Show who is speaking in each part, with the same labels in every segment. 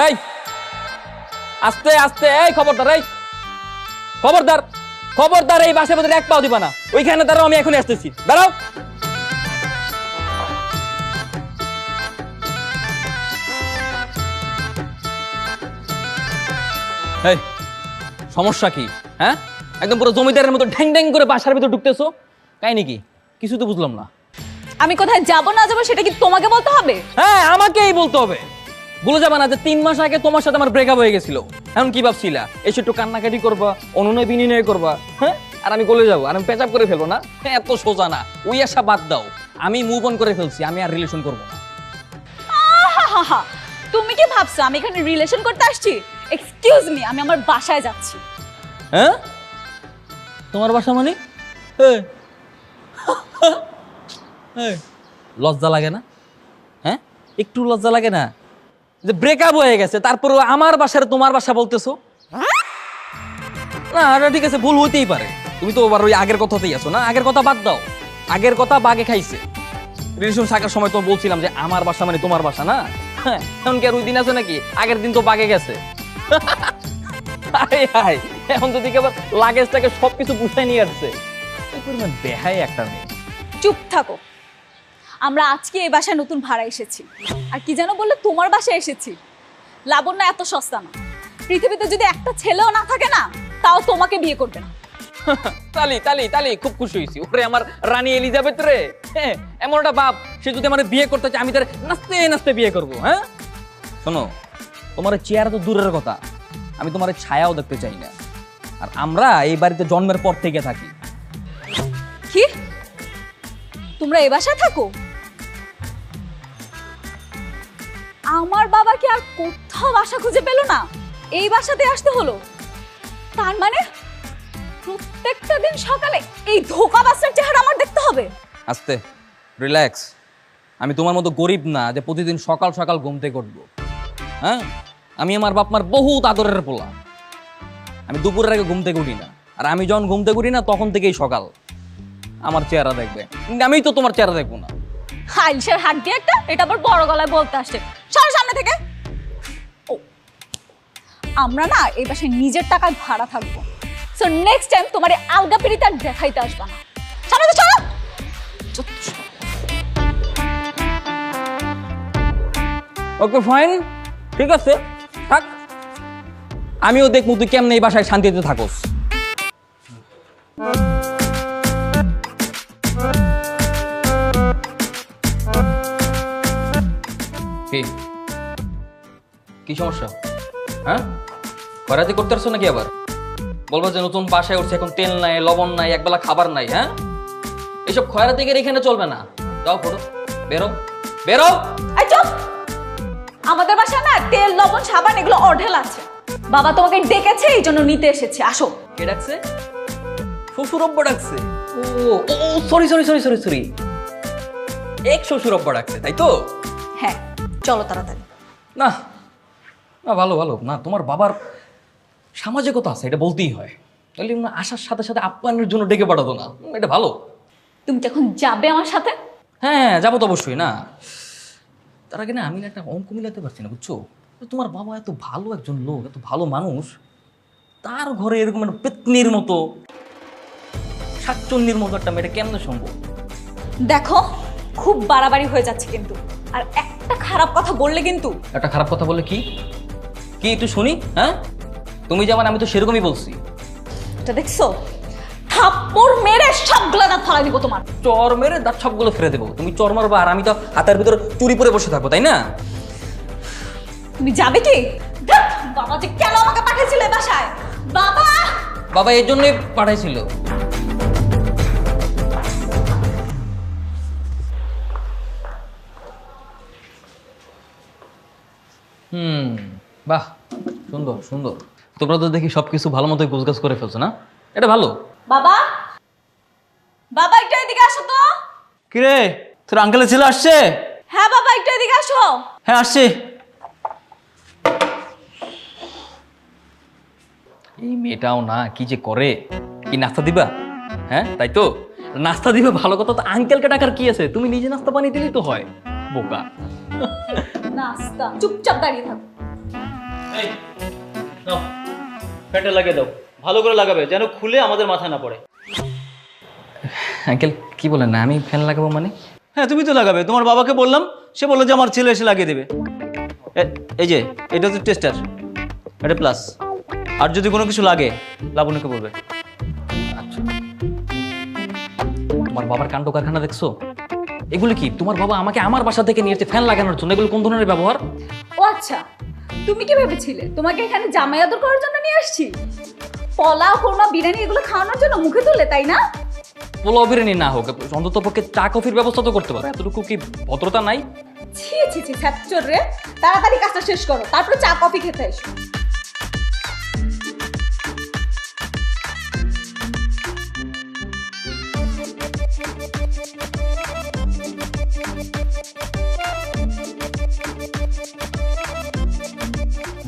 Speaker 1: এই আস্তে আস্তে, এই খবরদার, এই খবরদার, খবরদার, এই বাসার মধ্যে এক পাও দিবা না। ওইখানে দাঁড়াও, আমি এখনই আসতেছি, দাঁড়াও। এই সমস্যা কি? হ্যাঁ, একদম পুরো জমিদারের মতো ঢ্যাং ঢ্যাং করে বাসার ভিতর ঢুকতেছো, কাই নাকি? কিছু তো বুঝলাম না।
Speaker 2: আমি কোথায় যাব না যাব সেটা কি তোমাকে বলতে হবে?
Speaker 1: হ্যাঁ, আমাকেই বলতে হবে। ভুলে যাবা না যে 3 মাস আগে তোমার সাথে আমার ব্রেকআপ হয়ে গেছিল। এখন কি ভাবছিলা এসে একটু কান্নাকাটি করবা, অনুনয় বিনয় করবা, হ্যাঁ, আর আমি গলে যাবো, আর আমি পেঁচাপ করে ফেলবো না? হ্যাঁ, এত সোজা না। ওই আশা বাদ দাও, আমি মুভ অন করে ফেলছি, আমি আর রিলেশন করবো না।
Speaker 2: আহা, তুমি কি ভাবছো আমি এখানে রিলেশন করতে আসছি? এক্সকিউজ মি, আমি আমার বাসায় যাচ্ছি।
Speaker 1: হ্যাঁ, তোমার বাসা মানে? লজ্জা লাগে না? হ্যাঁ, একটু লজ্জা লাগে না যে ব্রেকআপ হয়ে গেছে তারপরে আমার বাসার তোমার বাসা বলতেছো? না, এটা ঠিক আছে, ভুল হইতেই পারে। তুমি তো আবার ওই আগের কথাতেই আছো না। আগের কথা বাদ দাও, আগের কথা বাগে খাইছে। রিলেশন থাকার সময় তো বলছিলাম যে আমার বাসা মানে তোমার বাসা না। হ্যাঁ, এখন কি আর ওই দিন আছে নাকি? আগের দিন তো বাগে গেছে। এখন তো দিকে আবার লাগেজটাকে সবকিছু গুছাই নিয়ে আসছে। বেহাই একটা মেয়ে।
Speaker 2: চুপ থাকো। আমরা আজকে এই বাসায় নতুন ভাড়া এসেছি। আর কি যেন বললে তোমার বাসায় এসেছি। লাবণ্য এত সস্তা না। পৃথিবীতে যদি একটা ছেলেও না থাকে না, তাও তোমাকে বিয়ে করবে না।
Speaker 1: তালি তালি তালি, খুব খুশি হয়েছি। ওরে আমার রানী এলিজাবেথ রে, হ্যাঁ, এমন একটা বাপ, সে যদি আমার বিয়ে করতে চায় আমি তার নাচতে নাচতে বিয়ে করবো। হ্যাঁ, শোনো, তোমার চেয়ার তো দূরের কথা, আমি তোমার ছায়াও দেখতে চাই না। আর আমরা এই বাড়িতে জন্মের পর থেকে থাকি।
Speaker 2: কি? তোমরা এই বাসায় থাকো? আমার বাবা কি আর কোথাও বাসা খুঁজে পেল না? এই বাসাতে আসতে হলো। তার মানে প্রত্যেকটা দিন সকালে এই ধোঁকাবাজটার চেহারা আমার দেখতে হবে?
Speaker 1: আস্তে, রিল্যাক্স। আমি তোমার মতো গরিব না যে প্রতিদিন সকাল সকাল ঘুম থেকে উঠবো। হ্যাঁ, আমি আমার বাপ মার বহুত আদরের পোলা। আমি দুপুরের আগে ঘুম থেকে উঠি না। আর আমি যখন ঘুম থেকে উঠি না তখন থেকেই সকাল। আমার চেহারা দেখবে, আমি তো তোমার চেহারা দেখবো না।
Speaker 2: হাইলসের হাত দিয়ে একটা, এটা আবার বড় গলায় বলতে আসছে। সর সামনে থেকে। ও, আমরা না এই বাসায় নিজের টাকায় ভাড়া থাকবো। সো নেক্সট টাইম তোমার এই আলগা পিড়িতে আর দেখাইতে আসবা না। সামনে তো চলো।
Speaker 1: ওকে ফাইন, ঠিক আছে, থাক। আমিও দেখবো তুই কেমনে এই বাসায় শান্তিতে থাকোস। কি কি সমস্যা? হ্যাঁ, খয়রাতি করতে পারছো নাকি? আবার বলবো যে নতুন বাসায় উঠছে, এখন তেল নাই, লবণ নাই, একবেলা খাবার নাই। হ্যাঁ, এইসব খয়রাতি গেলে এখানে চলবে না। যাও, ফটো বেরো, বেরো।
Speaker 2: এই চুপ! আমাদের বাসায় না তেল, লবণ, সাবান এগুলো অঢেল আছে। বাবা তোমাকে ডেকেছে, এই জন্য নিতে এসেছি। আসো।
Speaker 1: কে ডাকছে? শ্বশুরব্বা ডাকছে? ও ও, sorry sorry sorry sorry sorry, এক শ্বশুরব্বা ডাকছে, তাই তো?
Speaker 2: হ্যাঁ, চলো তাড়াতাড়ি।
Speaker 1: না না, ভালো ভালো না, তোমার বাবার সামাজিকতা আছে, এটা বলতেই হয়। তাহলে আসার সাথে সাথে আপ্যায়নের জন্য ডেকে পাঠাতো না, এটা ভালো।
Speaker 2: তুমি কি এখন যাবে আমার সাথে?
Speaker 1: হ্যাঁ, যাবো তো অবশ্যই। না, তার আগে না আমি না একটা অঙ্ক মিলাতে পারছি না, বুঝছো? তোমার বাবা এত ভালো একজন লোক, এত ভালো মানুষ, তার ঘরে এরকম একটা পেতনির মতো, শাকচন্নির মতো একটা মেয়েটা কেমনে সম্ভব?
Speaker 2: দেখো, খুব বাড়াবাড়ি হয়ে যাচ্ছে কিন্তু। আর একটা খারাপ কথা বললে কিন্তু।
Speaker 1: একটা খারাপ কথা বললে কি কি একটু শুনি। হ্যাঁ, তুমি যেমন আমি তো সেরকমই বলছি।
Speaker 2: এটা দেখছো? থাপ্পড় মেরে সবগুলা দাঁত ফালাই দিব তোমার।
Speaker 1: চর মেরে দাঁত সবগুলো ফেলে দেবো। তুমি চর মারবা আর আমি তো হাতের ভিতরে চুরি পরে বসে থাকবো, তাই না?
Speaker 2: তুমি যাবে কি? ধ্যাৎ, বাবা যে কেন আমাকে পাঠিয়েছিল এই বাসায়? বাবা!
Speaker 1: বাবা এই জন্যই পাঠাইছিল। বাহ, সুন্দর সুন্দর। তোমরা তো দেখি সবকিছু ভালো মতোই গোছগাছ করে ফেলছো না, এটা ভালো।
Speaker 2: বাবা, বাবা একটু এদিকে আসো তো।
Speaker 3: কিরে, তোর আঙ্কেলের ছেলে আসছে?
Speaker 2: হ্যাঁ বাবা, একটু এদিকে আসো।
Speaker 3: হ্যাঁ, আসছে।
Speaker 1: এই মেয়েটাও না কি যে করে। কি নাস্তা দিবা? হ্যাঁ, তাই তো, নাস্তা দিবে, ভালো কথা। তো আঙ্কেলকে ডাকার কি আছে? তুমি নিজে নাস্তা বানিয়ে দিলেই তো হয়, বোকা।
Speaker 2: নাস্তা, চুপচাপ দাঁড়িয়ে থাকো।
Speaker 3: এই নাও, ফ্যানটা লাগিয়ে দাও, ভালো করে লাগাবে যেন খুলে আমাদের মাথায় না পড়ে।
Speaker 1: আঙ্কেল কি বলেন না, আমি ফ্যান লাগাবো মানে?
Speaker 3: হ্যাঁ তুমি তো লাগাবে, তোমার বাবাকে বললাম, সে বললো যে আমার ছেলে এসে লাগিয়ে দেবে। এই যে এটা হচ্ছে টেস্টার, এটা প্লাস, আর যদি কোনো কিছু লাগে লাবণ্যকে বলবে।
Speaker 1: আচ্ছা, তোমার বাবার কাণ্ড কারখানা দেখছো? এগুলো কি তোমার বাবা আমাকে আমার বাসা থেকে নিয়ে এসেছে ফ্যান লাগানোর জন্য? এগুলো কোন ধরনের ব্যবহার?
Speaker 2: ও আচ্ছা, তুমি কি ভেবেছিলে তোমাকে এখানে জামাই আদর করার জন্য নিয়ে আসছি? পোলাও কোরমা বিরিয়ানি এগুলো খাওয়ানোর জন্য মুখে তুলে, তাই না?
Speaker 1: পোলাও বিরিয়ানি না হোক, অন্তত পক্ষে চা কফির ব্যবস্থা তো করতে পারো। এতটুকু কি ভদ্রতা নাই?
Speaker 2: ছি ছি ছি ছাত্র রে, তাড়াতাড়ি কাজটা শেষ করো, তারপরে চা কফি খেতে এসো।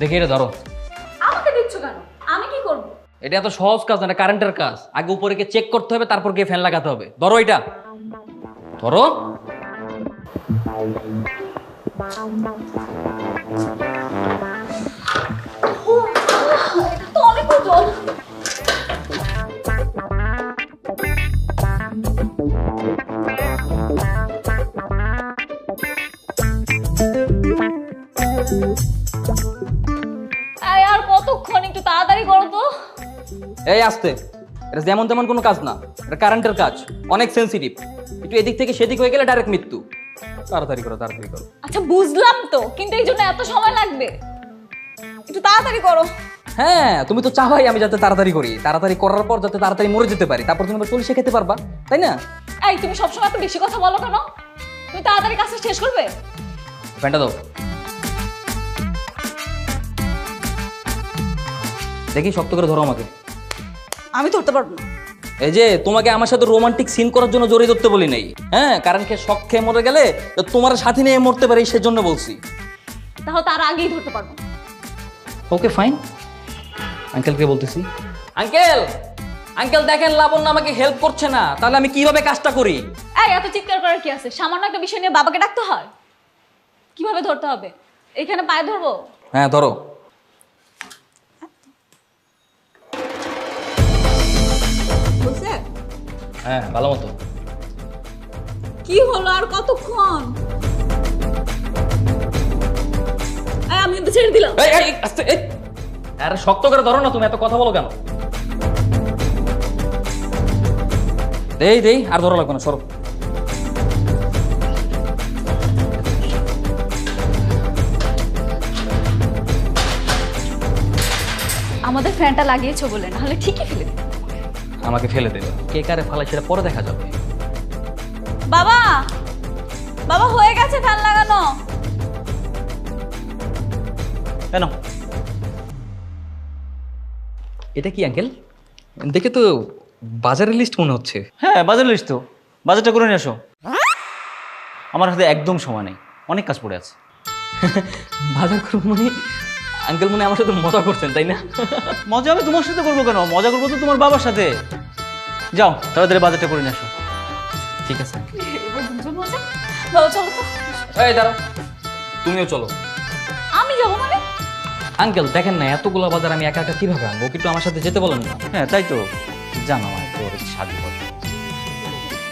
Speaker 1: দেখি এটা ধরো।
Speaker 2: আমাকে দিচ্ছ কেন? আমি কি করব?
Speaker 1: এটা এত সহজ কাজ না, এটা কারেন্টের কাজ। আগে উপরে গিয়ে চেক করতে হবে, তারপর গিয়ে ফ্যান লাগাতে হবে। ধরো এটা, ধরো।
Speaker 2: এটা তো অনেক ওজন। এই আর কতক্ষণ, একটু তাড়াতাড়ি করো তো।
Speaker 1: এই আসতে, এটা যেমন তেমন কোনো কাজ না, এটা কারেন্টের কাজ, অনেক সেন্সিটিভ। একটু এদিক থেকে সেদিক হয়ে গেলে ডাইরেক্ট মৃত্যু। তাড়াতাড়ি করো, তাড়াতাড়ি করো।
Speaker 2: আচ্ছা বুঝলাম তো, কিন্তু এই জন্য এত সময় লাগবে? একটু তাড়াতাড়ি করো।
Speaker 1: হ্যাঁ, তুমি তো চাওয়াই আমি যাতে তাড়াতাড়ি করি, তাড়াতাড়ি করার পর যাতে তাড়াতাড়ি মরে যেতে পারি, তারপর তুমি চল্লিশে খেতে পারবা, তাই না?
Speaker 2: এই তুমি সবসময় এত বেশি কথা বলো কেন? তুমি তাড়াতাড়ি কাজটা শেষ করবে।
Speaker 1: ফ্যানটা দাও। দেখি শক্ত করে ধরো আমাকে।
Speaker 2: আমি ধরতে পারবো না।
Speaker 1: এই যে তোমাকে আমার সাথে রোমান্টিক সিন করার জন্য জড়িয়ে ধরতে বলি নাই, হ্যাঁ? কারণ খেয়ে শখ খেয়ে মরে গেলে তো তোমার সাথে নিয়ে মরতে পারি, সেজন্য বলছি।
Speaker 2: তাহলে তার আগেই ধরতে পারবো।
Speaker 1: ওকে ফাইন, আঙ্কেলকে বলতেছি। আঙ্কেল, আঙ্কেল দেখেন লাবণ্য আমাকে হেল্প করছে না, তাহলে আমি কিভাবে কাজটা করি?
Speaker 2: এই এত চিৎকার করার কি আছে? সামান্য একটা বিষয় নিয়ে বাবাকে ডাকতে হয়? কিভাবে ধরতে হবে? এখানে পায়ে ধরবো?
Speaker 1: হ্যাঁ ধরো।
Speaker 2: বুঝছে?
Speaker 1: হ্যাঁ ভালো মতো।
Speaker 2: কি হলো আর কতক্ষণ? এই আমি কিন্তু ছেড়ে দিলাম।
Speaker 1: এই এই আস্তে, এই আরে শক্ত করে ধরো না, তুমি এত কথা বলো কেন? দেই দেই, আর ধরো লাগবে না, সরো।
Speaker 2: আমাদের ফ্যানটা লাগিয়েছো বলে, না হলে ঠিকই ফেলে দিই।
Speaker 1: আমাকে ফেলে দেবে, কে কারে ফালাই সেটা পরে দেখা যাবে।
Speaker 2: বাবা, বাবা হয়ে গেছে ফ্যান লাগানো।
Speaker 3: কেন?
Speaker 1: এটা কি আঙ্কেল? দেখে তো বাজারের লিস্ট মনে হচ্ছে।
Speaker 3: হ্যাঁ বাজার লিস্ট তো, বাজারটা করে নিয়ে আসো। আমার হাতে একদম সময় নেই, অনেক কাজ পড়ে আছে।
Speaker 1: বাজার করবো মানে? আঙ্কেল মনে হয় আমার সাথে মজা করছেন, তাই না?
Speaker 3: মজা আমি তোমার সাথে করবো কেন? মজা করবো তো তোমার বাবার সাথে। যাও তাড়াতাড়ি বাজারটা করে নিয়ে আসো।
Speaker 1: ঠিক আছে।
Speaker 2: এবার দুজন মজা। বাবা চলো তো।
Speaker 1: এই দাঁড়াও, তুমিও চলো।
Speaker 2: আমি যাবো মানে?
Speaker 1: আঙ্কেল দেখেন না, এতগুলো বাজার আমি একা একা কিভাবে আনবো? একটু আমার সাথে যেতে বলেন না।
Speaker 3: হ্যাঁ তাই তো, জানা মা তোর শাদি কথা।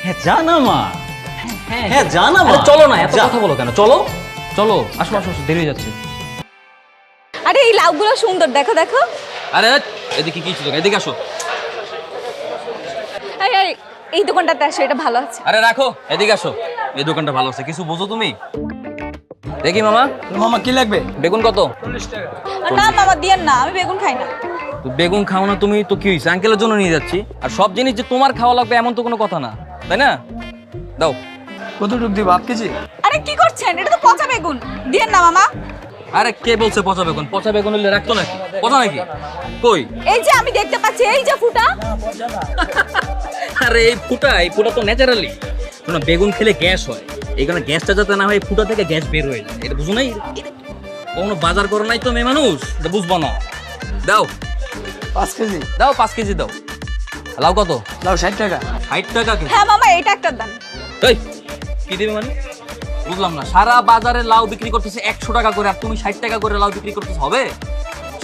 Speaker 3: হ্যাঁ জানা মা, হ্যাঁ জানা মা।
Speaker 1: আরে চলো না, এত
Speaker 3: যা।
Speaker 1: কথা বলো কেন? চলো চলো, আসো আসো, দেরি হয়ে যাচ্ছে।
Speaker 2: আরে এই লাউগুলো সুন্দর, দেখো দেখো।
Speaker 1: আরে এদিকে কি ছিল? এদিকে আসো।
Speaker 2: এই এই এই দোকানটাতে আসো, এটা ভালো আছে।
Speaker 1: আরে রাখো, এদিকে আসো। এই দোকানটা ভালো আছে, কিছু বোঝো তুমি? দেখি মামা।
Speaker 3: মামা কি লাগবে?
Speaker 1: বেগুন কত?
Speaker 2: না বাবা দিয়েন না, আমি বেগুন খাই না।
Speaker 1: তো বেগুন খাও না তুমি তো কি হয়েছে? আঙ্কেলের জন্য নিয়ে যাচ্ছি, আর সব জিনিস যে তোমার খাওয়া লাগবে এমন তো কোনো কথা না, তাই না? দাও।
Speaker 3: কতটুক দিব? 1 কেজি?
Speaker 2: আরে কি করছেন? এটা তো পচা বেগুন, দিয়েন না মামা।
Speaker 1: আরে কে বলছে পচা বেগুন? পচা বেগুন হলে রাখতো নাকি? পচা নাকি? কই?
Speaker 2: এই যে আমি দেখতে পাচ্ছি, এই যে ফুটা।
Speaker 1: আরে এই ফুটা তো ন্যাচারালি। শোনো, বেগুন খেলে গ্যাস হয়, এই কারণে গ্যাসটা যাতে না হয় ফুটা থেকে গ্যাস বের হয়ে যায়। এটা বুঝো নাই? কোনো বাজার করো নাই তো মেয়ে মানুষ, এটা বুঝবো না। দাও
Speaker 3: 5 কেজি?
Speaker 1: দাও, 5 কেজি দাও। লাউ কত?
Speaker 3: লাউ 60 টাকা।
Speaker 1: 60 টাকা কেজি?
Speaker 2: হ্যাঁ মামা, এটা একটা দাম।
Speaker 1: এই কি দেবে মানে? বুঝলাম না, সারা বাজারে লাউ বিক্রি করতেছে 100 টাকা করে, আর তুমি 60 টাকা করে লাউ বিক্রি করতেছ, হবে?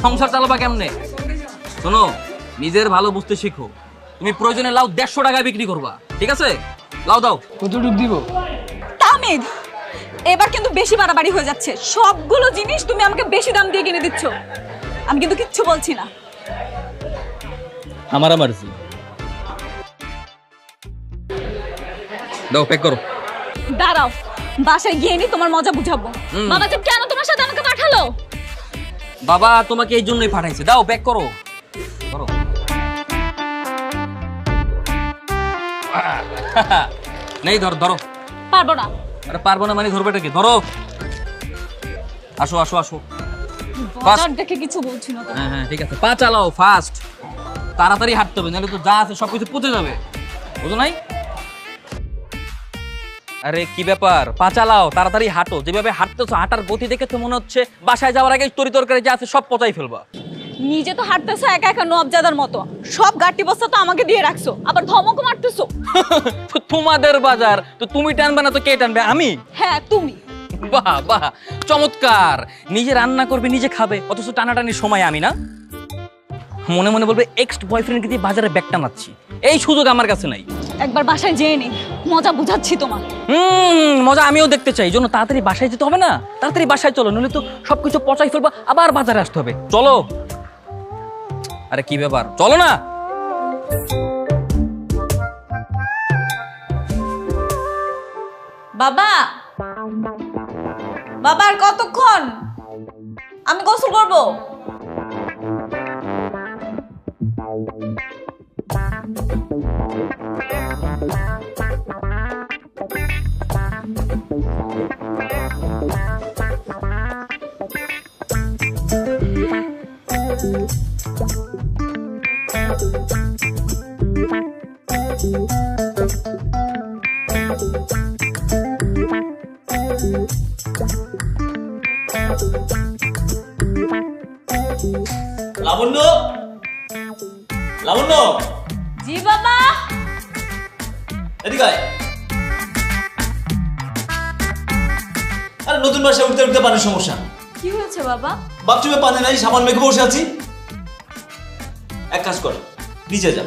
Speaker 1: সংসার চালাবা কেমনে? শোনো, নিজের ভালো বুঝতে শিখো। তুমি প্রয়োজনে লাউ 150 টাকায় বিক্রি করবা, ঠিক আছে? লাউ দাও।
Speaker 4: কতটুক দিব?
Speaker 2: তাহমিদ, এবার কিন্তু বেশি বাড়াবাড়ি হয়ে যাচ্ছে। সবগুলো জিনিস তুমি আমাকে বেশি দাম দিয়ে কিনে দিচ্ছ। আমি কিন্তু কিচ্ছু বলছি না।
Speaker 1: আমার মার্জি। দাও, প্যাক করো।
Speaker 2: দাঁড়াও, বাসায় গিয়ে নি তোমার মজা বুঝাবো। বাবা যে কেন তোমার সাথে আমাকে পাঠালো?
Speaker 1: বাবা তোমাকে এই জন্যই পাঠাইছে। দাও, প্যাক করো। করো। নেই, ধরো ধরো।
Speaker 2: পারবো না।
Speaker 1: আরে পারবো না মানে ধরবে কি? ধরো। আসো আসো আসো।
Speaker 2: বাজার দেখে কিছু বলছি না তো।
Speaker 1: হ্যাঁ হ্যাঁ, ঠিক আছে। পা চালাও ফাস্ট। তাড়াতাড়ি হাঁটতে হবে, নাহলে তো যা আছে সবকিছু পচে যাবে। বুঝো নাই? আরে কি ব্যাপার? পা চালাও, তাড়াতাড়ি হাঁটো। যেভাবে হাঁটতেছো, হাঁটার গতি দেখে তো মনে হচ্ছে বাসায় যাওয়ার আগে তরি তরকারি যা আছে সব পচাই ফেলবা।
Speaker 2: নিজে তো হাঁটতেছো একা একা নবজাদার মতো। সব গাটি বস্তা তো আমাকে দিয়ে রাখছো, আবার ধমকও মারতেছো।
Speaker 1: তো তোমাদের বাজার তো তুমি টানবে না তো কে টানবে? আমি?
Speaker 2: হ্যাঁ তুমি।
Speaker 1: বাহ বাহ, চমৎকার। নিজে রান্না করবে, নিজে খাবে, অথচ টানাটানির সময় আমি না। মনে মনে বলবে এক্স বয়ফ্রেন্ডকে দিয়ে বাজারে ব্যাগ টানাচ্ছি। এই সুযোগ আমার কাছে নাই।
Speaker 2: একবার বাসায় যেয়ে নি, মজা বুঝাচ্ছি তোমার।
Speaker 1: মজা আমিও দেখতে চাই। এই জন্য তাড়াতাড়ি বাসায় যেতে হবে না? তাড়াতাড়ি বাসায় চলো, নইলে তো সবকিছু পচাই ফেলবো, আবার বাজারে আসতে হবে। চলো। আরে কি ব্যাপার, চলো না।
Speaker 2: বাবা, বাবা আর কতক্ষণ? আমি গোসল করব।
Speaker 3: লাবণ্য, লাবণ্য,
Speaker 2: জি বাবা।
Speaker 3: এদিকে আয়। আরে নতুন বাসায় উঠতে উঠতে পানির সমস্যা।
Speaker 2: কি হয়েছে বাবা?
Speaker 3: বাথরুমে পানি নাই, সাবান মেখে বসে আছি। এক কাজ কর, নিচে যা,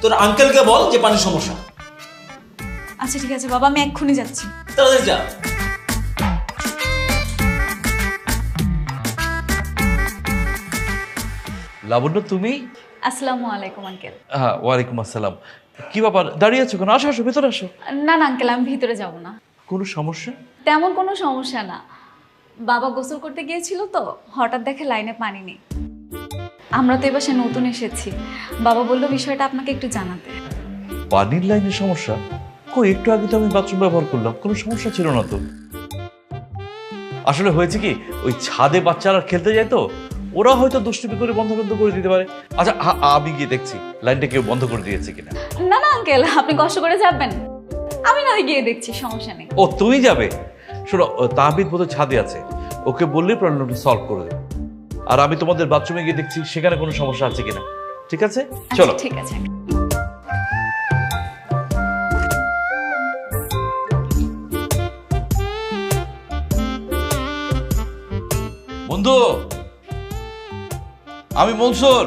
Speaker 3: তোর আঙ্কেলকে বল যে পানির সমস্যা।
Speaker 2: আচ্ছা ঠিক আছে বাবা, আমি এক্ষুনি যাচ্ছি।
Speaker 3: তাড়াতাড়ি যা।
Speaker 5: লাবণ্য, তুমি?
Speaker 2: আসসালামু আলাইকুম আঙ্কেল।
Speaker 5: হ্যাঁ, ওয়ালাইকুম আসসালাম। কি ব্যাপার, দাঁড়িয়ে আছো কেন? আসো আসো, ভেতরে আসো।
Speaker 2: না না আঙ্কেল, আমি ভিতরে যাব না।
Speaker 5: কোনো সমস্যা?
Speaker 2: তেমন কোনো সমস্যা না। বাবা গোসল করতে গিয়েছিল তো, হঠাৎ দেখে লাইনে পানি নেই। আমরা তো এবার নতুন এসেছি। বাবা বললো বিষয়টা আপনাকে একটু জানাতে।
Speaker 5: পানির লাইনের সমস্যা? কই, একটু আগে তো আমি বাথরুম ব্যবহার করলাম, কোনো সমস্যা ছিল না তো। আসলে হয়েছে কি, ওই ছাদে বাচ্চারা খেলতে যায় তো, ওরা হয়তো দুষ্টুমি করে বন্ধ করে দিতে পারে। আচ্ছা, আমি গিয়ে দেখছি লাইনটা কেউ বন্ধ করে দিয়েছে কিনা।
Speaker 2: না না আঙ্কেল, আপনি কষ্ট করে যাবেন, আমি নয় গিয়ে দেখছি, সমস্যা নেই।
Speaker 5: ও, তুমি যাবে? শোনো, তাহবিদ বোধহয় ছাদে আছে, ওকে বললেই প্রবলেমটা সলভ করে দেবে। আর আমি তোমাদের বাথরুমে গিয়ে দেখছি সেখানে কোনো সমস্যা আছে কিনা। ঠিক আছে, চলো।
Speaker 2: ঠিক আছে।
Speaker 5: বন্ধু, আমি মনসুর,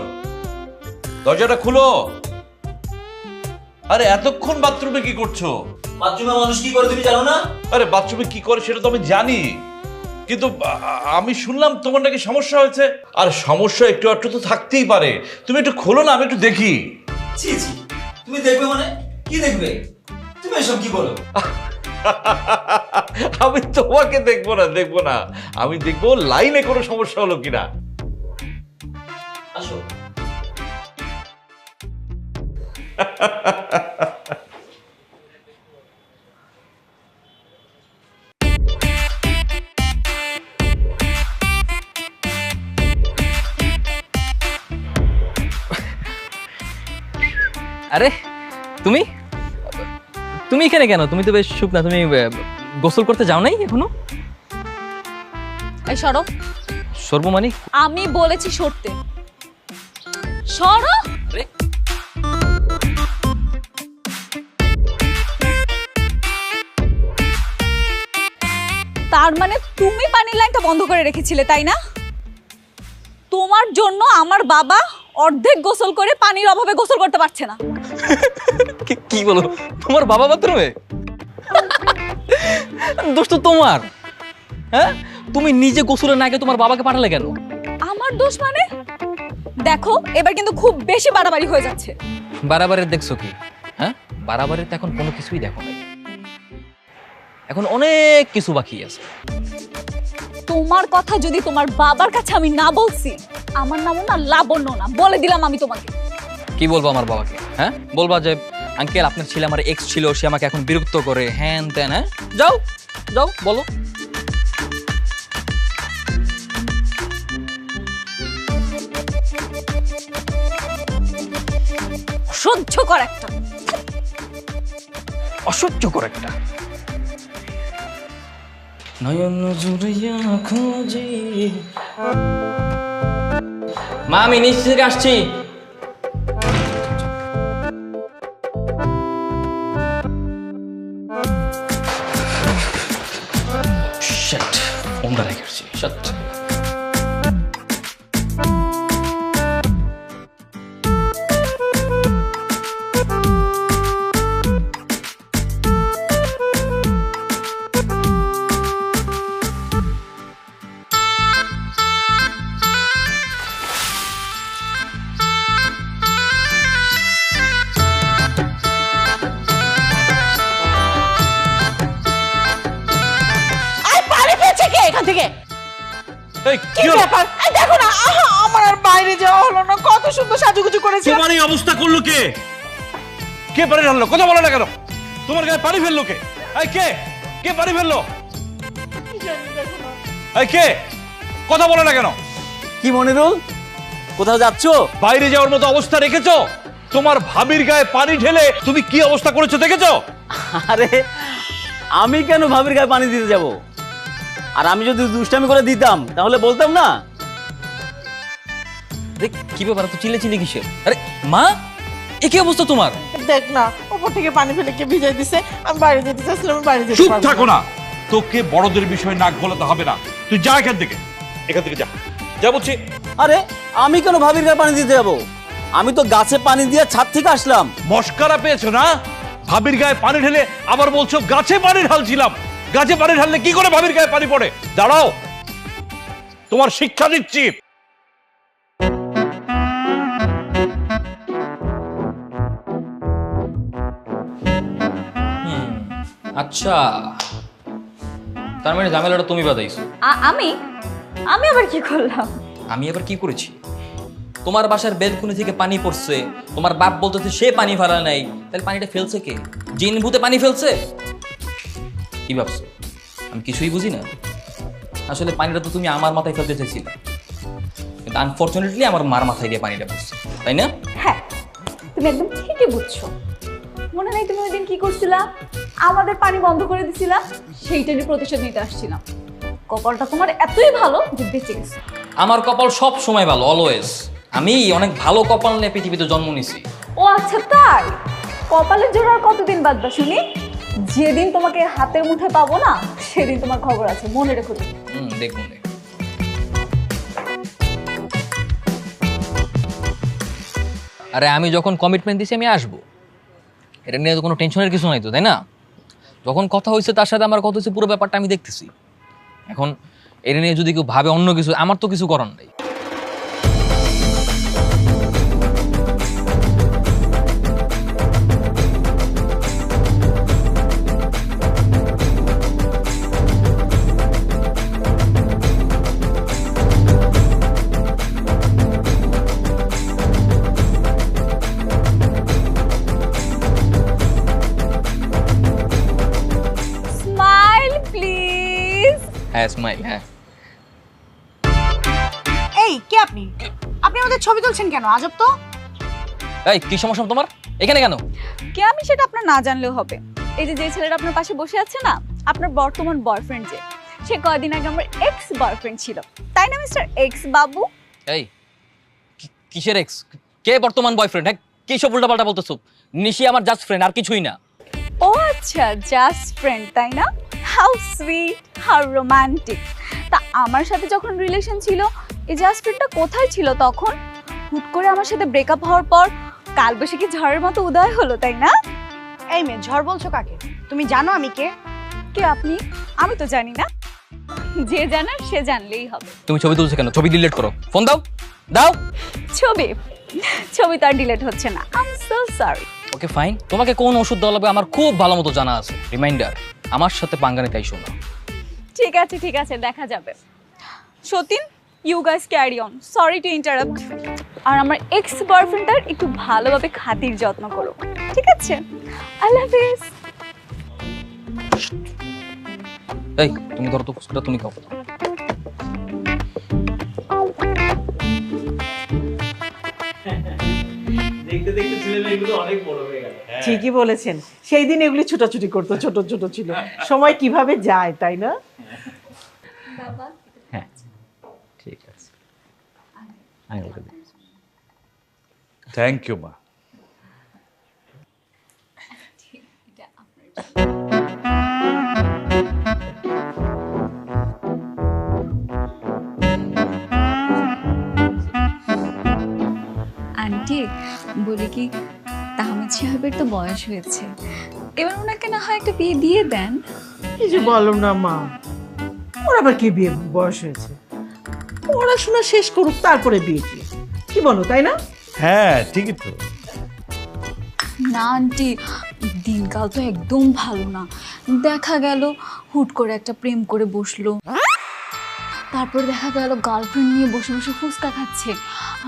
Speaker 5: দরজাটা খুলো। আরে এতক্ষণ বাথরুমে কি করছো?
Speaker 3: বাথরুমে মানুষ কি করে তুমি জানো না?
Speaker 5: আরে বাথরুমে কি করে সেটা তো আমি জানি, কিন্তু আমি শুনলাম তোমার নাকি সমস্যা হয়েছে। আর সমস্যা একটু একটু তো থাকতেই পারে, তুমি একটু খোলো না, আমি একটু দেখি।
Speaker 3: ছি ছি, তুমি দেখবে মানে কি দেখবে? তুমি এসব কি বলো?
Speaker 5: আমি তোমাকে দেখবো না, আমি দেখবো লাইনে কোনো সমস্যা হলো কিনা।
Speaker 3: আসো।
Speaker 1: আরে তুমি তুমি এখানে কেন? তুমি তো বেশ শুকনা। তুমি গোসল করতে যাও নাই এখনো?
Speaker 2: এই সরো।
Speaker 1: সরবো মানে?
Speaker 2: আমি বলেছি সরতে। সরো।
Speaker 1: আরে
Speaker 2: তার মানে তুমি পানির লাইনটা বন্ধ করে রেখেছিলে, তাই না? তোমার জন্য আমার বাবা অর্ধেক গোসল করে পানির অভাবে গোসল করতে পারছে না।
Speaker 1: কি বলো, তোমার বাবা বাথরুমে? দোষ তো তোমার। হ্যাঁ, তুমি নিজে গোসলে না গিয়ে তোমার বাবাকে পাঠালে কেন?
Speaker 2: আমার দোষ মানে? দেখো এবার কিন্তু খুব বেশি বাড়াবাড়ি হয়ে যাচ্ছে।
Speaker 1: বাড়াবাড়ি দেখছো কি? হ্যাঁ, বাড়াবাড়ি তো এখন কোনো কিছুই দেখো নাই, এখন অনেক কিছু বাকি আছে।
Speaker 2: তোমার কথা যদি তোমার বাবার কাছে আমি না বলছি, আমার নামও না লাবণ্য না, বলে দিলাম আমি তোমাকে।
Speaker 1: কি বলবো আমার বাবাকে? হ্যাঁ, বলবা যে আঙ্কেল আপনার ছেলে আমার এক্স ছিল, সে আমাকে এখন বিরক্ত করে, হ্যান ত্যান। হ্যাঁ, যাও যাও বলো।
Speaker 2: সহ্য কর একটা।
Speaker 1: অসহ্যকর একটা। নয়ন জুড়িয়া খোঁজে। মা, আমি নিচ থেকে আসছি। Shit, ফোনটা রেখেছি। Shit.
Speaker 2: এখান থেকে
Speaker 5: এই
Speaker 4: কি ব্যাপার? এই দেখো না, আহা, আমার আর বাইরে যাওয়া হলো না। কত সুন্দর সাজুগুজু করেছে।
Speaker 5: তোমার এই অবস্থা করলো কে? কে পানি ঢাললো? কথা বলে না কেন? তোমার গায়ে পানি ফেললো কে? এই কে? কে পানি ফেললো? এই কে? কথা বলে না কেন?
Speaker 3: কি মনিরুল, কোথাও যাচ্ছো?
Speaker 5: বাইরে যাওয়ার মতো অবস্থা রেখেছো? তোমার ভাবির গায়ে পানি ঢেলে তুমি কি অবস্থা করেছো দেখেছো?
Speaker 3: আরে আমি কেন ভাবির গায়ে পানি দিতে যাব? আর আমি যদি দুষ্টামি করে দিতাম তাহলে বলতাম না?
Speaker 1: দেখ কি ব্যাপার, তো চিলে চিলে কিসের? আরে মা, এ কি অবস্থা তোমার?
Speaker 4: দেখ না, উপর থেকে পানি ফেলে কে ভিজাই দিছে। আমি বাইরে যেতে চাইছিলাম, আমি বাইরে যেতে
Speaker 5: চুপ
Speaker 4: পারবো
Speaker 5: থাকো না, তোকে বড়দের বিষয়ে নাক গলাতে হবে না। তুই যা এখান থেকে, এখান থেকে যা, যা বলছি।
Speaker 3: আরে আমি কেন ভাবির গায়ে পানি দিতে যাব? আমি তো গাছে পানি দিয়ে ছাদ থেকে আসলাম।
Speaker 5: মস্কারা পেয়েছো না? ভাবির গায়ে পানি ঢেলে আবার বলছো গাছে পানি ঢালছিলাম। গাছে পানি ঢাললে কি করে ভাবির গায়ে পানি পড়ে? দাঁড়াও, তোমার শিক্ষা দিচ্ছি।
Speaker 1: আচ্ছা, তার মানে ঝামেলাটা তুমি বাদাইছো।
Speaker 2: আমি আমি আবার কি করলাম?
Speaker 1: আমি আবার কি করেছি? তোমার বাসার বেলকুনি থেকে পানি পড়ছে, তোমার বাপ বলতেছে সে পানি ফেলা নাই, তাহলে পানিটা ফেলছে কে? জিন ভূতে পানি ফেলছে? কি ভাবছো আমি কিছুই বুঝি না? আসলে পানিটা তো তুমি আমার মাথায় ফেলতে চাইছিলে, কিন্তু আনফরচুনেটলি আমার মার মাথায় গিয়ে পানিটা পড়ছে, তাই না?
Speaker 2: হ্যাঁ, তুমি একদম ঠিকই বুঝছো। মনে নাই তুমি ওই দিন কি করছিলা? আমাদের পানি বন্ধ করে দিছিলা, সেইটারই প্রতিশোধ নিতে আসছিলাম। কপালটা তোমার এতই ভালো যে বেঁচে গেছে।
Speaker 1: আমার কপাল সব সময় ভালো, অলওয়েজ। আমি অনেক ভালো কপাল নিয়ে পৃথিবীতে জন্ম নিছি।
Speaker 2: ও আচ্ছা তাই? কপালের জোর আর কতদিন বাদবা শুনি? যেদিন তোমাকে হাতের মুঠে পাবো না, সেদিন তোমার খবর আছে, মনে রেখো তুমি।
Speaker 1: দেখুন, আরে আমি যখন কমিটমেন্ট দিছি আমি আসবো, এটা নিয়ে তো কোনো টেনশনের কিছু নাই তো, তাই না? যখন কথা হয়েছে তার সাথে আমার কথা হয়েছে, পুরো ব্যাপারটা আমি দেখতেছি। এখন এটা নিয়ে যদি কেউ ভাবে অন্য কিছু, আমার তো কিছু করার নেই।
Speaker 2: Smile please.
Speaker 1: হ্যাঁ, স্মাইল। হ্যাঁ,
Speaker 4: এই কে আপনি? আপনি আমাদের ছবি তুলছেন কেন? আজব তো।
Speaker 1: এই কি সমস্যা তোমার এখানে কেন?
Speaker 2: কে আমি সেটা আপনার না জানলেও হবে। এই যে ছেলেটা আপনার পাশে বসে আছে না, আপনার বর্তমান বয়ফ্রেন্ড, যে সে কয়দিন আগে আমার এক্স বয়ফ্রেন্ড ছিল, তাই না মিস্টার এক্স বাবু?
Speaker 1: এই কিসের এক্স? কে বর্তমান বয়ফ্রেন্ড? হ্যাঁ, কি সব উল্টাপাল্টা বলতেছো? নিশি আমার জাস্ট ফ্রেন্ড, আর কিছুই না।
Speaker 2: ও আচ্ছা, জাস্ট ফ্রেন্ড, তাই না? How sweet, how romantic. তা আমার সাথে যখন রিলেশন ছিল, এই জাসপ্রিটটা কোথায় ছিল তখন? হুট করে আমার সাথে ব্রেকআপ হওয়ার পর কালবৈশাখী ঝড়ের মতো উদয় হলো, তাই না?
Speaker 4: এই মেয়ে, ঝড় বলছো কাকে? তুমি জানো আমি কে?
Speaker 2: কে আপনি? আমি তো জানি না। যে জানার সে জানলেই হবে।
Speaker 1: তুমি ছবি তুলছো কেন? ছবি ডিলিট করো, ফোন দাও দাও।
Speaker 2: ছবি ছবি তো আর ডিলিট হচ্ছে না। I am so sorry.
Speaker 1: Okay fine, তোমাকে কোন ওষুধ দেওয়া লাগবে আমার খুব ভালো মতো জানা আছে। রিমাইন্ডার, আমার সাথে পাঙ্গা নিতে আইসো না।
Speaker 2: ঠিক আছে, দেখা যাবে। সতীন, you guys carry on. Sorry to interrupt. আর আমার এক্স বয়ফ্রেন্ডটার একটু ভালোভাবে খাতির যত্ন করো, ঠিক আছে? আল্লাহ হাফেজ।
Speaker 1: এই তুমি ধরো তো ফুচকাটা, তুমি খাও।
Speaker 3: দেখতে দেখতে ছেলে মেয়েগুলো অনেক বড় হয়ে গেল।
Speaker 4: ঠিকই বলেছেন, সেই দিন এগুলি ছোটাছুটি করতো, ছোট ছোট ছিল। সময় কিভাবে যায়, তাই না?
Speaker 3: হ্যাঁ ঠিক আছে, আমি বলে দিই।
Speaker 5: থ্যাংক ইউ মা।
Speaker 2: আন্টি, বলি কি, তাহমিদ সাহেবের তো বয়স হয়েছে, এবার ওনাকে না হয় একটা বিয়ে দিয়ে দেন।
Speaker 4: এই যে বলো না মা, ওর আবার কি বিয়ে বয়স হয়েছে? পড়াশোনা শেষ করুক, তারপরে বিয়ে কি? কি বলো, তাই না?
Speaker 5: হ্যাঁ ঠিকই তো।
Speaker 2: না আন্টি, দিনকাল তো একদম ভালো না। দেখা গেল হুট করে একটা প্রেম করে বসলো, তারপর দেখা গেল গার্লফ্রেন্ড নিয়ে বসে বসে ফুচকা খাচ্ছে,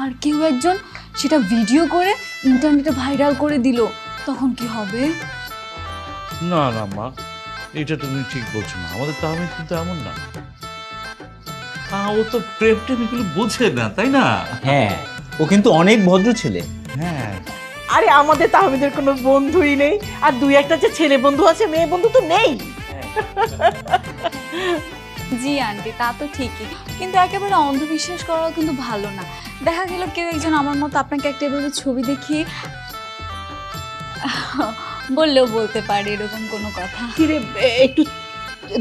Speaker 2: আর কেউ একজন সেটা ভিডিও করে ইন্টারনেটে ভাইরাল করে দিল, তখন কি হবে?
Speaker 5: না না মা, এটা তুমি ঠিক বলছো না। আমাদের তাহমিদ কিন্তু এমন না। ও তো প্রেম টেম এগুলো বোঝে না, তাই না?
Speaker 3: হ্যাঁ, ও কিন্তু অনেক ভদ্র ছেলে।
Speaker 5: হ্যাঁ
Speaker 4: আরে আমাদের তাহমিদের কোনো বন্ধুই নেই, আর দুই একটা যে ছেলে বন্ধু আছে, মেয়ে বন্ধু তো নেই।
Speaker 2: জি আন্টি, তা তো ঠিকই, কিন্তু একেবারে অন্ধবিশ্বাস করাও কিন্তু ভালো না। দেখা গেল কেউ একজন আমার মতো আপনাকে একটা এভাবে ছবি দেখিয়ে বললেও বলতে পারে এরকম কোনো কথা।
Speaker 4: কিরে, একটু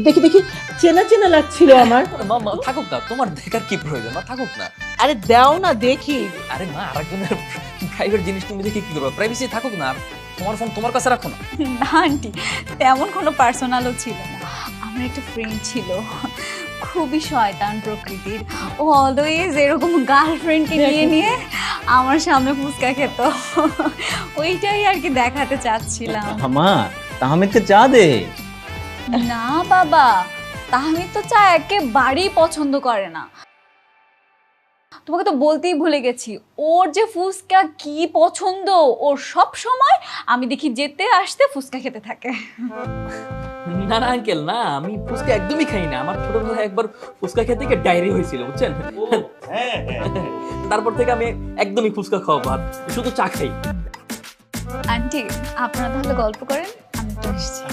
Speaker 4: দেখি দেখি, চেনা চেনা লাগছিল আমার।
Speaker 1: মা মা থাকুক না, তোমার দেখার কি প্রয়োজন? মা থাকুক না।
Speaker 4: আরে দাও না দেখি।
Speaker 1: আরে মা, আরেকজনের প্রাইভেট জিনিস তুমি দেখে কি করবে? প্রাইভেসি থাকুক না। আর তোমার ফোন তোমার কাছে রাখো না।
Speaker 2: না আন্টি, তেমন কোনো পার্সোনালও ছিল না। আমার একটা ফ্রেন্ড ছিল, খুবই শয়তান প্রকৃতির। ও অলওয়েজ এরকম গার্লফ্রেন্ডকে নিয়ে নিয়ে আমার সামনে ফুচকা খেত। ওইটাই আর কি দেখাতে চাচ্ছিলাম।
Speaker 3: মা, তাহমিদকে চা দে।
Speaker 2: না বাবা, তাহমিদ তো চা একেবারেই পছন্দ করে না। তোমাকে তো বলতেই ভুলে গেছি, ওর যে ফুচকা কি পছন্দ। ওর সব সময় আমি দেখি যেতে আসতে ফুচকা খেতে থাকে।
Speaker 1: না না আঙ্কেল, না, আমি ফুচকা একদমই খাই না। আমার ছোটবেলায় একবার ফুচকা খেতে গিয়ে ডায়রি হয়েছিল, বুঝছেন? তারপর থেকে আমি একদমই ফুচকা খাওয়া বাদ, শুধু চা খাই।
Speaker 2: আন্টি, আপনারা তাহলে গল্প করেন, আমি একটু আসছি।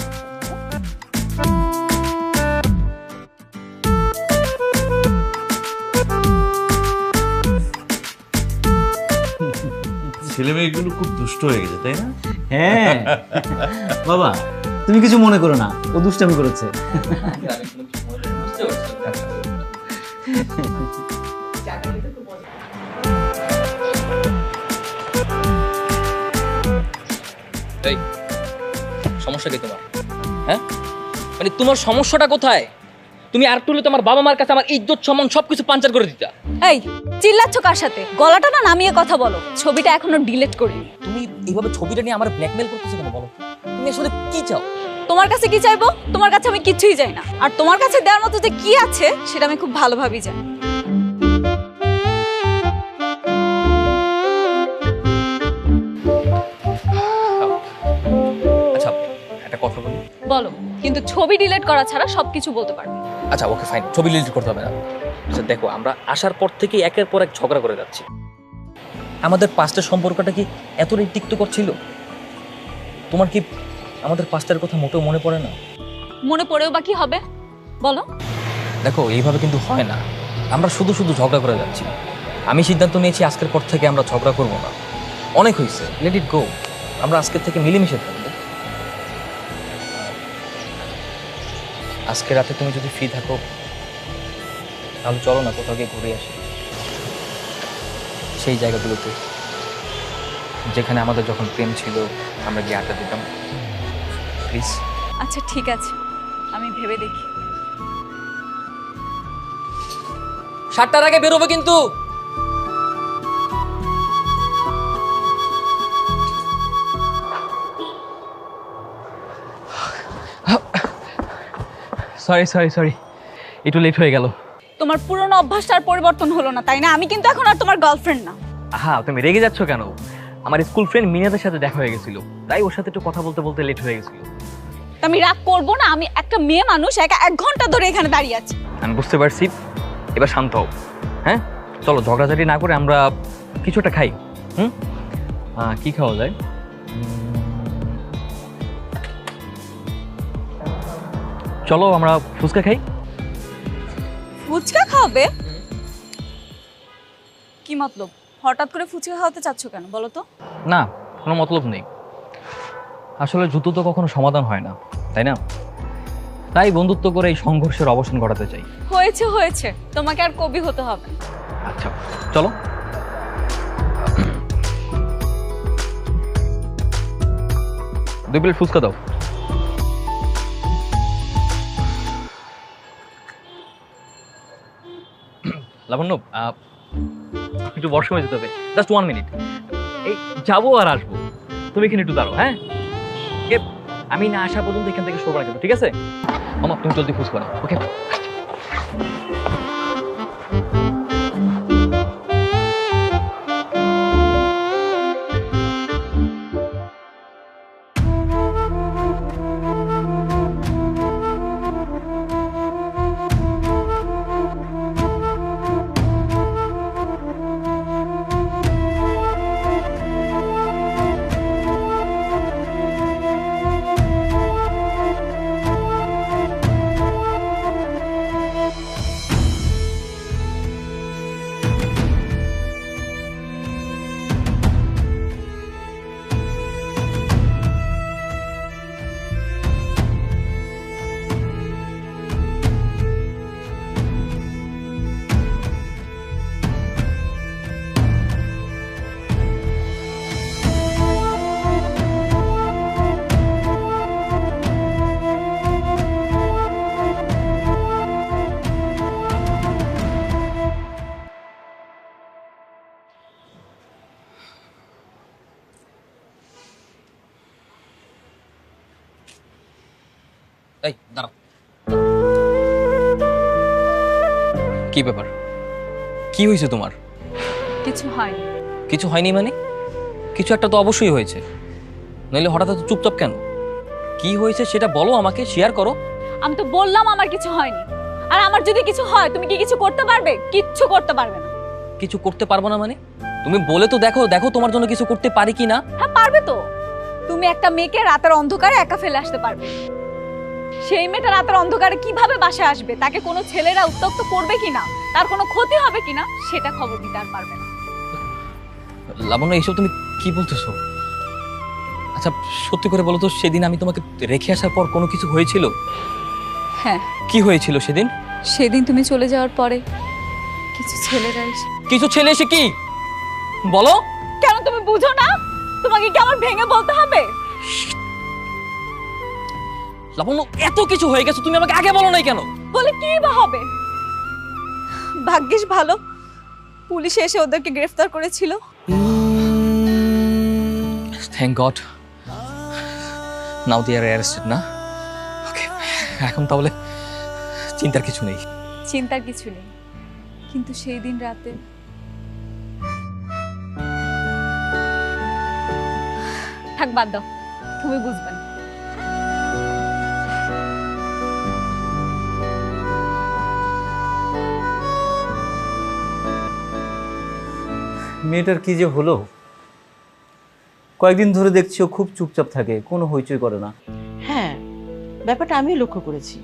Speaker 5: ছেলে মেয়েগুলো খুব দুষ্ট হয়ে গেছে, তাই না?
Speaker 3: হ্যাঁ বাবা, তুমি কিছু মনে করো না, ও দুষ্টামি করেছে।
Speaker 1: এই সমস্যা কি তোমার? হ্যাঁ, মানে তোমার সমস্যাটা কোথায়? তুমি আর একটু হলে তোমার বাবা মার কাছে আমার ইজ্জত সম্মান সবকিছু পাঞ্চার করে দিতা।
Speaker 2: এই চিল্লাচ্ছ কার সাথে? গলাটা না নামিয়ে কথা বলো। ছবিটা এখনো ডিলিট করিনি।
Speaker 1: তুমি এইভাবে ছবিটা নিয়ে আমার ব্ল্যাকমেল করতেছো কেন বলো? তুমি আসলে কি চাও?
Speaker 2: তোমার কাছে কি চাইবো? তোমার কাছে আমি কিছুই চাই না। আর তোমার কাছে দেওয়ার মতো যে কি আছে সেটা আমি খুব ভালোভাবেই জানি।
Speaker 1: আচ্ছা একটা কথা বলি।
Speaker 2: বলো, কিন্তু ছবি ডিলিট করা ছাড়া সবকিছু বলতে পারবে।
Speaker 1: আচ্ছা ওকে ফাইন, ছবি ডিলিট করতে হবে না। আচ্ছা দেখো, আমরা আসার পর থেকে একের পর এক ঝগড়া করে যাচ্ছি। আমাদের পাস্টের সম্পর্কটা কি এতটাই তিক্তকর ছিল? তোমার কি আমাদের পাস্টের কথা মোটেও মনে পড়ে না?
Speaker 2: মনে পড়েও বা কি হবে বলো?
Speaker 1: দেখো এইভাবে কিন্তু হয় না, আমরা শুধু শুধু ঝগড়া করে যাচ্ছি। আমি সিদ্ধান্ত নিয়েছি আজকের পর থেকে আমরা ঝগড়া করবো না। অনেক হয়েছে, লেট ইট গো। আমরা আজকের থেকে মিলেমিশে থাকবো। আজকে রাতে তুমি যদি ফ্রি থাকো তাহলে চলো না কোথাও গিয়ে ঘুরে আসি। সেই জায়গাগুলোতে, যেখানে আমাদের যখন প্রেম ছিল আমরা গিয়ে আড্ডা দিতাম। প্লিজ।
Speaker 2: আচ্ছা ঠিক আছে, আমি ভেবে দেখি।
Speaker 1: 7টার আগে বেরোবে কিন্তু। সরি সরি সরি, একটু লেট হয়ে গেল।
Speaker 2: তোমার পুরনো অভ্যাসটা আর পরিবর্তন হলো না, তাই না? আমি কিন্তু এখন আর তোমার গার্লফ্রেন্ড না।
Speaker 1: হ্যাঁ, তুমি রেগে যাচ্ছ কেন? আমার স্কুল ফ্রেন্ড মিনাদের সাথে দেখা হয়ে গেছিল, তাই ওর সাথে একটু কথা বলতে বলতে লেট হয়ে গেছিল।
Speaker 2: তা আমি রাগ করবো না? আমি একটা মেয়ে মানুষ, একা 1 ঘন্টা ধরে এখানে দাঁড়িয়ে আছি।
Speaker 1: আমি বুঝতে পারছি, এবার শান্ত হও। হ্যাঁ চলো, ঝগড়াঝাটি না করে আমরা কিছু একটা খাই। কি খাওয়া যায়? চলো আমরা ফুচকা খাই।
Speaker 2: ফুচকা খাওয়াবে? কি মতলব? হঠাৎ করে ফুচকা খাওয়াতে চাচ্ছ কেন বলো তো?
Speaker 1: না, কোনো মতলব নেই। আসলে যুদ্ধ তো কখনো সমাধান হয় না, তাই না? তাই বন্ধুত্ব করে এই সংঘর্ষের অবসান ঘটাতে চাই।
Speaker 2: হয়েছে হয়েছে, তোমাকে আর কবি হতে হবে না।
Speaker 1: আচ্ছা চলো। 2 প্লেট ফুচকা দাও। লাবণ্য, একটু ওয়াশরুমে যেতে হবে, জাস্ট 1 মিনিট। এই যাবো আর আসবো, তুমি এখানে একটু দাঁড়াও। হ্যাঁ, আমি না আসা পর্যন্ত এখান থেকে সরবো না কিন্তু, ঠিক আছে? মামা তুমি জলদি ফুচকা নাও। ওকে। এই দাঁড়াও। কি ব্যাপার? কি হয়েছে তোমার?
Speaker 2: কিছু হয়নি।
Speaker 1: কিছু হয়নি মানে? কিছু একটা তো অবশ্যই হয়েছে, নইলে হঠাৎ এত চুপচাপ কেন? কি হয়েছে সেটা বলো, আমাকে শেয়ার করো।
Speaker 2: আমি তো বললাম আমার কিছু হয়নি। আর আমার যদি কিছু হয় তুমি কি কিছু করতে পারবে? কিচ্ছু করতে পারবে না।
Speaker 1: কিছু করতে পারবো না মানে? তুমি বলে তো দেখো, দেখো তোমার জন্য কিছু করতে পারি কি না।
Speaker 2: হ্যাঁ পারবে তো। তুমি একটা মেয়েকে রাতের অন্ধকারে একা ফেলে আসতে পারবে। সেই মেয়েটা রাতের অন্ধকারে কিভাবে বাসায় আসবে, তাকে কোনো ছেলেরা উত্ত্যক্ত করবে কিনা, তার কোনো ক্ষতি হবে কিনা, সেটা খবর দিতে আর পারবে না।
Speaker 1: লাবণ্য, এইসব তুমি কি বলতেছো? আচ্ছা সত্যি করে বলো তো, সেদিন আমি তোমাকে রেখে আসার পর কোনো কিছু হয়েছিল?
Speaker 2: হ্যাঁ,
Speaker 1: কি হয়েছিল সেদিন?
Speaker 2: সেদিন তুমি চলে যাওয়ার পরে কিছু ছেলেরা এসে।
Speaker 1: কিছু ছেলে এসে কি বলো?
Speaker 2: কেন তুমি বুঝো না? তোমাকে কি আমার ভেঙে বলতে হবে?
Speaker 1: লাবণ্য, এত কিছু হয়ে গেছে, তুমি আমাকে আগে বলো নাই কেন?
Speaker 2: বলে কি বা হবে? ভাগ্যিস ভালো পুলিশ এসে ওদেরকে গ্রেফতার করেছিল।
Speaker 1: থ্যাংক গড, নাও দে আর অ্যারেস্টেড না? ওকে, এখন তাহলে চিন্তার কিছু নেই।
Speaker 2: চিন্তার কিছু নেই, কিন্তু সেই দিন রাতে থাক, বাদ দাও, তুমি বুঝবে না।
Speaker 3: মেয়েটার কি যে হলো, কয়েকদিন ধরে দেখছি ও খুব চুপচাপ থাকে, কোনো হইচই করে না।
Speaker 4: হ্যাঁ, ব্যাপারটা আমিও লক্ষ্য করেছি।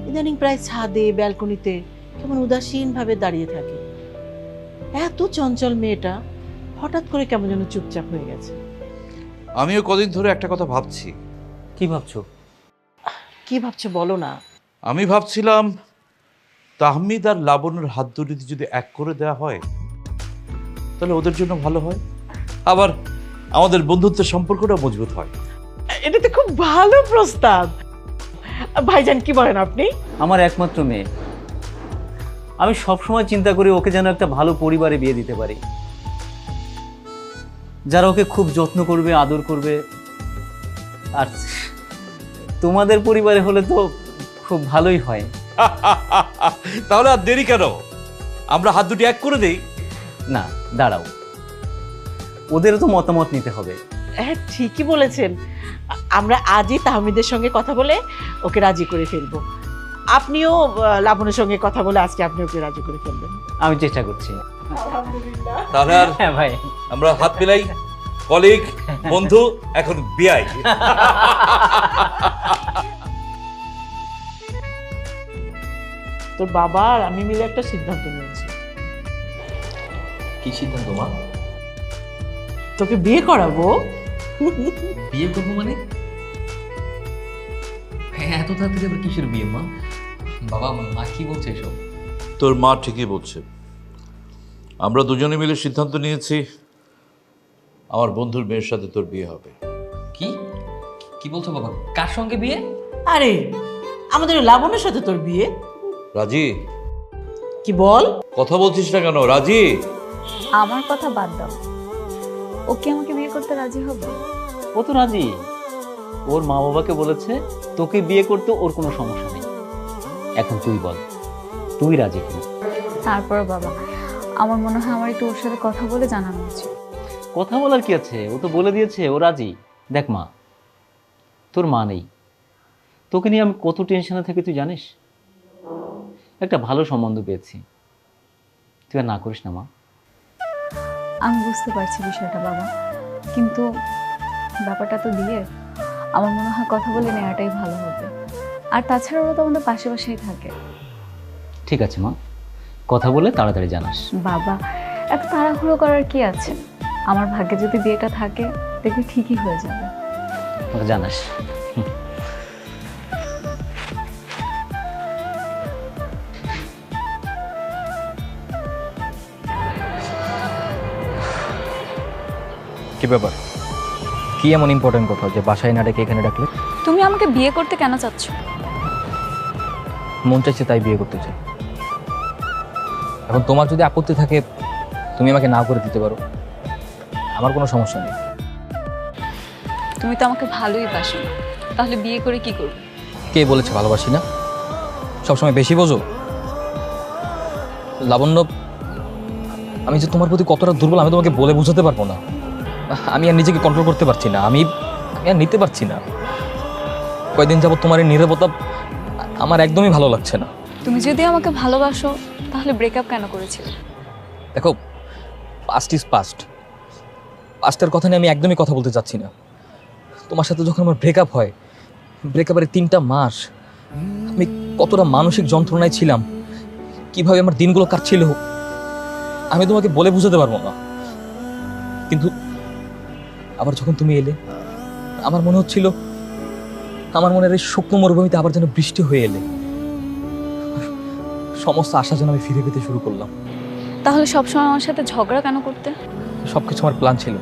Speaker 4: ইদানিং প্রায় ছাদে, ব্যালকনিতে কেমন উদাসীনভাবে দাঁড়িয়ে থাকে। এত চঞ্চল মেয়েটা হঠাৎ করে কেমন যেন চুপচাপ হয়ে গেছে।
Speaker 5: আমিও কদিন ধরে একটা কথা ভাবছি।
Speaker 3: কি ভাবছো?
Speaker 4: কি ভাবছো বলো না।
Speaker 5: আমি ভাবছিলাম তাহমিদ আর লাবণ্যর হাত দুটি যদি এক করে দেওয়া হয় তাহলে ওদের জন্য ভালো হয়, আবার আমাদের বন্ধুত্বের সম্পর্কটা মজবুত হয়।
Speaker 4: এটা তো খুব ভালো প্রস্তাব। ভাইজান কি বলেন আপনি?
Speaker 3: আমার একমাত্র মেয়ে, আমি সবসময় চিন্তা করি ওকে যেন একটা ভালো পরিবারে বিয়ে দিতে পারি, যারা ওকে খুব যত্ন করবে, আদর করবে। আর তোমাদের পরিবারে হলে তো খুব ভালোই হয়।
Speaker 5: তাহলে আর দেরি কেন, আমরা হাত দুটি এক করে দেই।
Speaker 3: না, দাঁড়াও, ওদেরও তো মতামত নিতে হবে।
Speaker 4: হ্যাঁ, ঠিকই বলেছেন। আমরা আজই তাহমিদের সঙ্গে কথা বলে ওকে রাজি করে ফেলবো। আপনিও লাবণের সঙ্গে কথা বলে আজকে আপনি ওকে রাজি করে ফেলবেন।
Speaker 3: আমি চেষ্টা করছি।
Speaker 5: তাহলে আর
Speaker 3: হ্যাঁ ভাই,
Speaker 5: আমরা হাত মিলাই, কলিগ, বন্ধু, এখন বিয়াই।
Speaker 4: তোর বাবা আর আমি মিলে একটা সিদ্ধান্ত নিয়েছি।
Speaker 1: কি সিদ্ধান্ত মা?
Speaker 4: তোকে বিয়ে করাবো।
Speaker 1: বিয়ে করবো মানে? হ্যাঁ, এত তাড়াতাড়ি আবার কিসের বিয়ে মা? বাবা, মা কি বলছে এসব?
Speaker 5: তোর মা ঠিকই বলছে। আমরা দুজনে মিলে সিদ্ধান্ত নিয়েছি আমার বন্ধুর মেয়ের সাথে তোর বিয়ে হবে।
Speaker 1: কি কি বলছো বাবা? কার সঙ্গে বিয়ে?
Speaker 4: আরে আমাদের ওই লাবণের সাথে তোর বিয়ে।
Speaker 5: রাজি?
Speaker 4: কি বল?
Speaker 5: কথা বলছিস না কেন? রাজি?
Speaker 2: আমার কথা বাদ দাও, ও কি আমাকে বিয়ে করতে রাজি হবে?
Speaker 3: ও তো রাজি। ওর মা বাবাকে বলেছে তোকে বিয়ে করতে ওর কোনো সমস্যা নেই। এখন তুই বল, তুই রাজি কিনা?
Speaker 2: তারপর বাবা, আমার মনে হয় আমার একটু ওর সাথে কথা বলে জানানো উচিত।
Speaker 3: কথা বলার কি আছে, ও তো বলে দিয়েছে ও রাজি। দেখ মা, তোর মা নেই, তোকে নিয়ে আমি কত টেনশনে থাকি তুই জানিস। একটা ভালো সম্বন্ধ পেয়েছি, তুই আর না করিস না মা।
Speaker 2: আমি বুঝতে পারছি বিষয়টা বাবা, কিন্তু ব্যাপারটা তো বিয়ে, আমার মনে হয় কথা বলে নেওয়াটাই ভালো হবে। আর তাছাড়া ওরা তো আমাদের পাশে পাশেই থাকে।
Speaker 3: ঠিক আছে মা, কথা বলে তাড়াতাড়ি জানাস।
Speaker 2: বাবা, এত তাড়াহুড়ো করার কি আছে? আমার ভাগ্যে যদি বিয়েটা থাকে দেখবি ঠিকই হয়ে যাবে।
Speaker 3: আমাকে জানাস।
Speaker 1: কি ব্যাপার? কি এমন ইম্পর্টেন্ট কথা যে বাসায় না ডেকে এখানে ডাকলে?
Speaker 2: তুমি আমাকে বিয়ে করতে কেন চাচ্ছ?
Speaker 1: মন চাইছে তাই বিয়ে করতে চাই। এখন তোমার যদি আপত্তি থাকে তুমি আমাকে না করে দিতে পারো, আমার কোনো সমস্যা নেই।
Speaker 2: তুমি তো আমাকে ভালোই বাসো, তাহলে বিয়ে করে কি করবে?
Speaker 1: কে বলেছে ভালোবাসি না? সবসময় বেশি বোঝো লাবণ্য। আমি যে তোমার প্রতি কতটা দুর্বল আমি তোমাকে বলে বোঝাতে পারবো না। আমি আর নিজেকে কন্ট্রোল করতে পারছি না, আমি আর নিতে পারছি না। কয়েকদিন যাবত তোমার এই নীরবতা আমার একদমই ভালো লাগছে না।
Speaker 2: তুমি যদি আমাকে ভালোবাসো তাহলে ব্রেকআপ কেন করেছিলে?
Speaker 1: দেখো, পাস্ট ইজ পাস্ট। পাস্টের কথা নিয়ে আমি একদমই কথা বলতে চাচ্ছি না। তোমার সাথে যখন আমার ব্রেকআপ হয়, ব্রেকআপের 3টা মাস আমি কতটা মানসিক যন্ত্রণায় ছিলাম, কিভাবে আমার দিনগুলো কাটছিল, আমি তোমাকে বলে বোঝাতে পারবো না। কিন্তু আবার যখন তুমি এলে, আমার মনে হচ্ছিল আমার মনের এই শুকনো মরুভূমিতে আবার যেন বৃষ্টি হয়ে এলে। সমস্ত আশা যেন আমি ফিরে পেতে শুরু করলাম।
Speaker 2: তাহলে সবসময় আমার সাথে ঝগড়া কেন করতে?
Speaker 1: সবকিছু আমার প্ল্যান ছিল।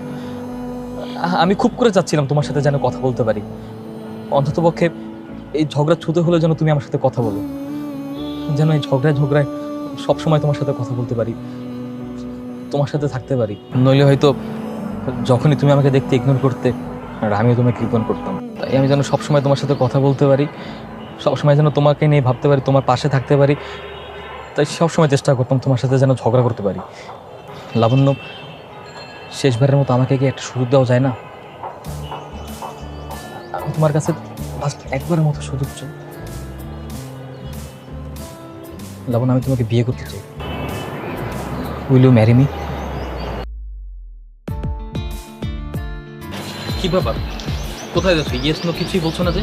Speaker 1: আমি খুব করে চাচ্ছিলাম তোমার সাথে যেন কথা বলতে পারি, অন্ততপক্ষে এই ঝগড়া ছুতে হলে যেন তুমি আমার সাথে কথা বলো, যেন এই ঝগড়ায় সবসময় তোমার সাথে কথা বলতে পারি, তোমার সাথে থাকতে পারি। নইলে হয়তো যখনই তুমি আমাকে দেখতে ইগনোর করতে আর আমিও তোমাকে ইগনোর করতাম। তাই আমি যেন সবসময় তোমার সাথে কথা বলতে পারি, সবসময় যেন তোমাকে নিয়ে ভাবতে পারি, তোমার পাশে থাকতে পারি। তাই সবসময় চেষ্টা করতাম তোমার সাথে যেন ঝগড়া করতে পারি। লাবণ্য, শেষবারের মতো আমাকে কি একটা সুযোগ দেওয়া যায় না? আমি তোমার কাছে লাস্ট একবারের মতো সুযোগ চাই। লাবণ্য, আমি তোমাকে বিয়ে করতে চাই। Will you marry me? কি ব্যাপার, কোথায় যাচ্ছ? ইয়েস নো কিছুই বলছো না যে?